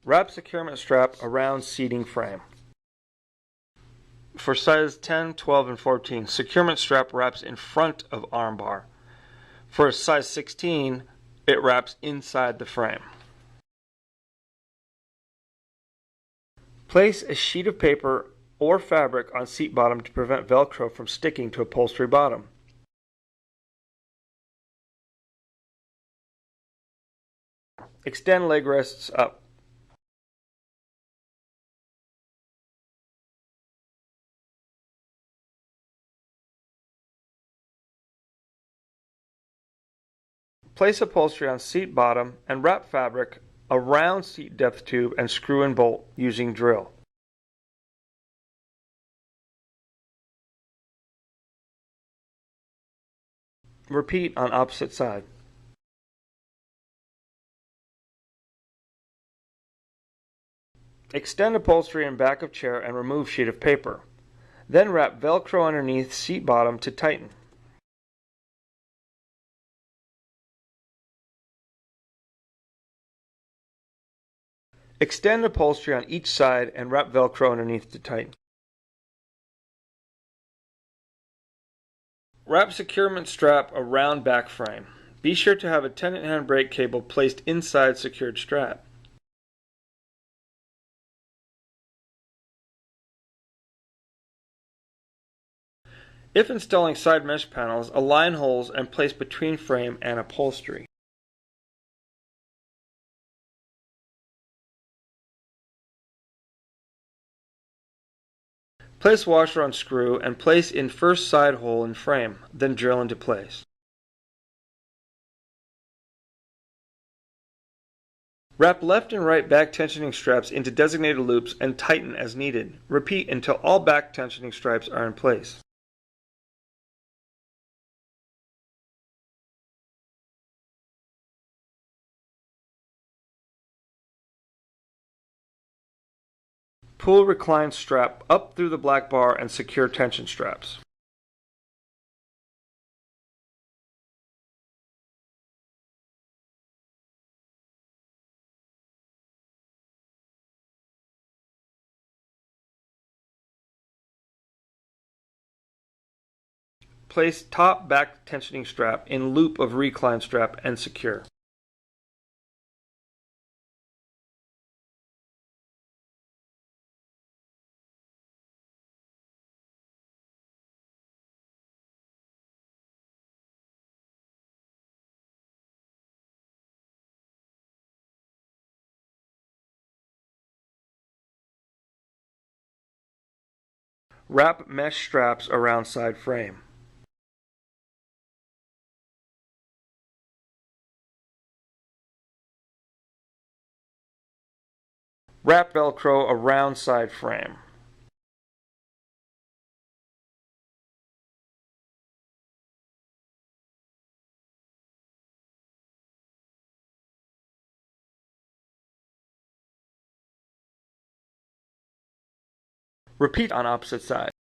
Wrap securement strap around seating frame. For size 10, 12, and 14, securement strap wraps in front of armbar. For a size 16, it wraps inside the frame. Place a sheet of paper or fabric on seat bottom to prevent Velcro from sticking to upholstery bottom. Extend leg rests up. Place upholstery on seat bottom and wrap fabric around seat depth tube and screw and bolt using drill. Repeat on opposite side. Extend upholstery in back of chair and remove sheet of paper. Then wrap Velcro underneath seat bottom to tighten. Extend upholstery on each side and wrap Velcro underneath to tighten. Wrap securement strap around back frame. Be sure to have a tenant handbrake cable placed inside secured strap. If installing side mesh panels, align holes and place between frame and upholstery. Place washer on screw and place in first side hole in frame, then drill into place. Wrap left and right back tensioning straps into designated loops and tighten as needed. Repeat until all back tensioning straps are in place. Pull recline strap up through the black bar and secure tension straps. Place top back tensioning strap in loop of recline strap and secure. Wrap mesh straps around side frame. Wrap Velcro around side frame. Repeat on opposite side.